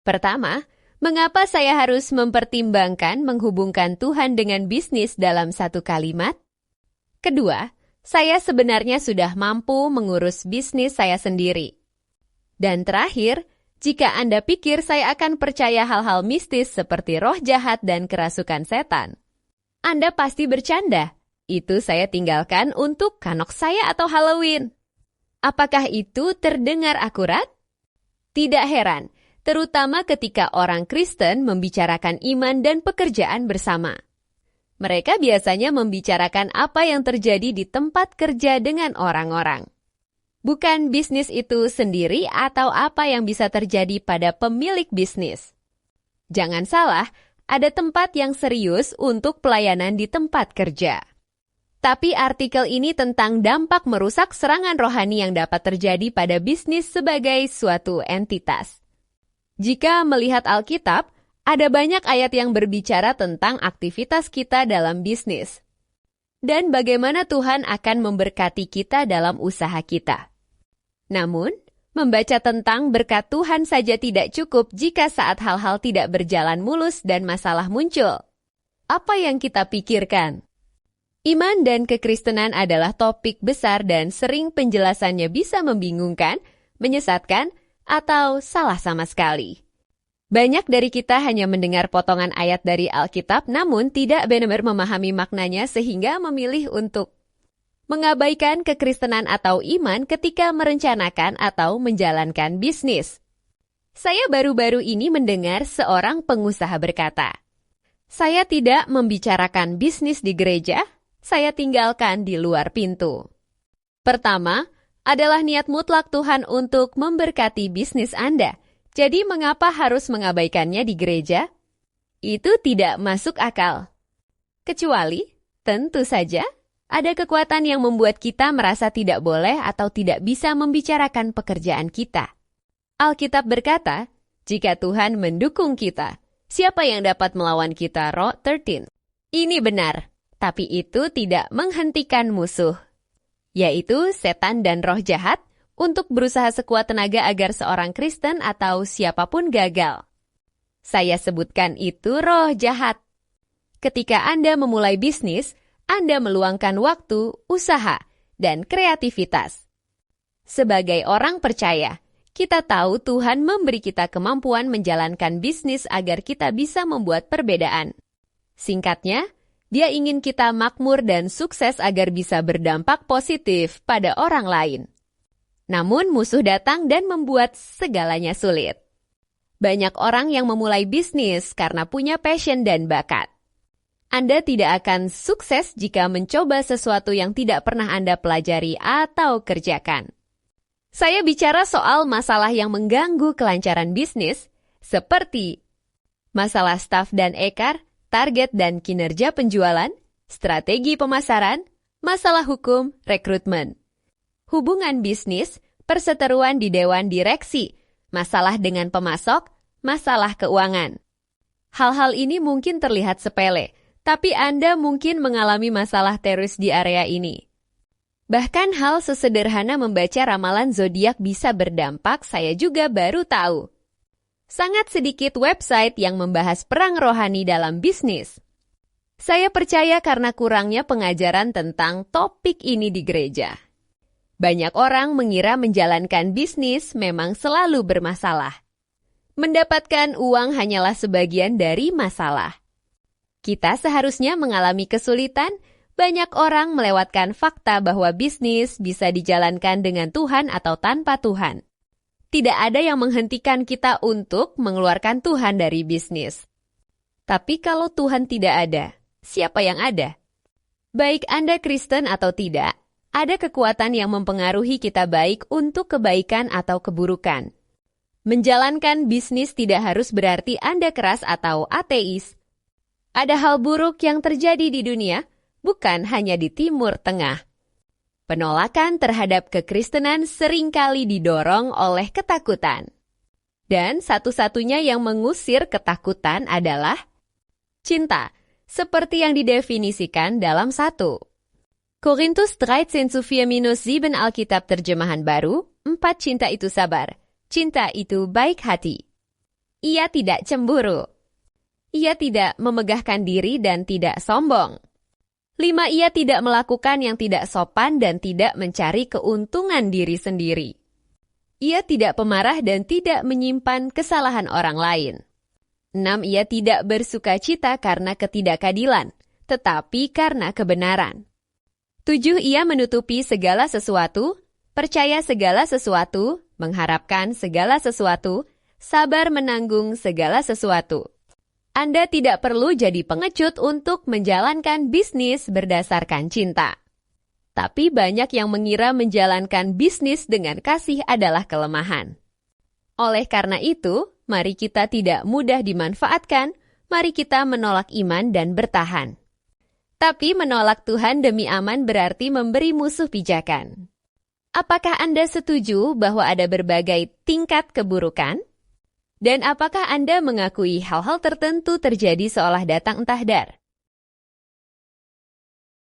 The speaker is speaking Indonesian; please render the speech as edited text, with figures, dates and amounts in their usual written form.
Pertama, mengapa saya harus mempertimbangkan menghubungkan Tuhan dengan bisnis dalam satu kalimat? Kedua, saya sebenarnya sudah mampu mengurus bisnis saya sendiri. Dan terakhir, jika Anda pikir saya akan percaya hal-hal mistis seperti roh jahat dan kerasukan setan, Anda pasti bercanda. Itu saya tinggalkan untuk kanok saya atau Halloween. Apakah itu terdengar akurat? Tidak heran, terutama ketika orang Kristen membicarakan iman dan pekerjaan bersama. Mereka biasanya membicarakan apa yang terjadi di tempat kerja dengan orang-orang. Bukan bisnis itu sendiri atau apa yang bisa terjadi pada pemilik bisnis. Jangan salah, ada tempat yang serius untuk pelayanan di tempat kerja. Tapi artikel ini tentang dampak merusak serangan rohani yang dapat terjadi pada bisnis sebagai suatu entitas. Jika melihat Alkitab, ada banyak ayat yang berbicara tentang aktivitas kita dalam bisnis. Dan bagaimana Tuhan akan memberkati kita dalam usaha kita. Namun, membaca tentang berkat Tuhan saja tidak cukup jika saat hal-hal tidak berjalan mulus dan masalah muncul. Apa yang kita pikirkan? Iman dan kekristenan adalah topik besar dan sering penjelasannya bisa membingungkan, menyesatkan, atau salah sama sekali. Banyak dari kita hanya mendengar potongan ayat dari Alkitab namun tidak benar-benar memahami maknanya sehingga memilih untuk mengabaikan kekristenan atau iman ketika merencanakan atau menjalankan bisnis. Saya baru-baru ini mendengar seorang pengusaha berkata, "Saya tidak membicarakan bisnis di gereja, saya tinggalkan di luar pintu." Pertama, adalah niat mutlak Tuhan untuk memberkati bisnis Anda. Jadi mengapa harus mengabaikannya di gereja? Itu tidak masuk akal. Kecuali, tentu saja, ada kekuatan yang membuat kita merasa tidak boleh atau tidak bisa membicarakan pekerjaan kita. Alkitab berkata, jika Tuhan mendukung kita, siapa yang dapat melawan kita? Rot 13. Ini benar, tapi itu tidak menghentikan musuh, yaitu setan dan roh jahat, untuk berusaha sekuat tenaga agar seorang Kristen atau siapapun gagal. Saya sebutkan itu roh jahat. Ketika Anda memulai bisnis, Anda meluangkan waktu, usaha, dan kreativitas. Sebagai orang percaya, kita tahu Tuhan memberi kita kemampuan menjalankan bisnis agar kita bisa membuat perbedaan. Singkatnya, Dia ingin kita makmur dan sukses agar bisa berdampak positif pada orang lain. Namun musuh datang dan membuat segalanya sulit. Banyak orang yang memulai bisnis karena punya passion dan bakat. Anda tidak akan sukses jika mencoba sesuatu yang tidak pernah Anda pelajari atau kerjakan. Saya bicara soal masalah yang mengganggu kelancaran bisnis, seperti masalah staf dan ekar, target dan kinerja penjualan, strategi pemasaran, masalah hukum, rekrutmen. Hubungan bisnis, perseteruan di dewan direksi, masalah dengan pemasok, masalah keuangan. Hal-hal ini mungkin terlihat sepele, tapi Anda mungkin mengalami masalah terus di area ini. Bahkan hal sesederhana membaca ramalan zodiak bisa berdampak, saya juga baru tahu. Sangat sedikit website yang membahas perang rohani dalam bisnis. Saya percaya karena kurangnya pengajaran tentang topik ini di gereja. Banyak orang mengira menjalankan bisnis memang selalu bermasalah. Mendapatkan uang hanyalah sebagian dari masalah. Kita seharusnya mengalami kesulitan. Banyak orang melewatkan fakta bahwa bisnis bisa dijalankan dengan Tuhan atau tanpa Tuhan. Tidak ada yang menghentikan kita untuk mengeluarkan Tuhan dari bisnis. Tapi kalau Tuhan tidak ada, siapa yang ada? Baik Anda Kristen atau tidak, ada kekuatan yang mempengaruhi kita baik untuk kebaikan atau keburukan. Menjalankan bisnis tidak harus berarti Anda keras atau ateis. Ada hal buruk yang terjadi di dunia, bukan hanya di Timur Tengah. Penolakan terhadap kekristenan seringkali didorong oleh ketakutan. Dan satu-satunya yang mengusir ketakutan adalah cinta, seperti yang didefinisikan dalam 1 Korintus 13:4-7 Alkitab terjemahan baru, 4 cinta itu sabar, cinta itu baik hati. Ia tidak cemburu. Ia tidak memegahkan diri dan tidak sombong. 5. Ia tidak melakukan yang tidak sopan dan tidak mencari keuntungan diri sendiri. Ia tidak pemarah dan tidak menyimpan kesalahan orang lain. 6. Ia tidak bersuka cita karena ketidakadilan, tetapi karena kebenaran. 7. Ia menutupi segala sesuatu, percaya segala sesuatu, mengharapkan segala sesuatu, sabar menanggung segala sesuatu. Anda tidak perlu jadi pengecut untuk menjalankan bisnis berdasarkan cinta. Tapi banyak yang mengira menjalankan bisnis dengan kasih adalah kelemahan. Oleh karena itu, mari kita tidak mudah dimanfaatkan, mari kita menolak iman dan bertahan. Tapi menolak Tuhan demi aman berarti memberi musuh pijakan. Apakah Anda setuju bahwa ada berbagai tingkat keburukan? Dan apakah Anda mengakui hal-hal tertentu terjadi seolah datang entah dar?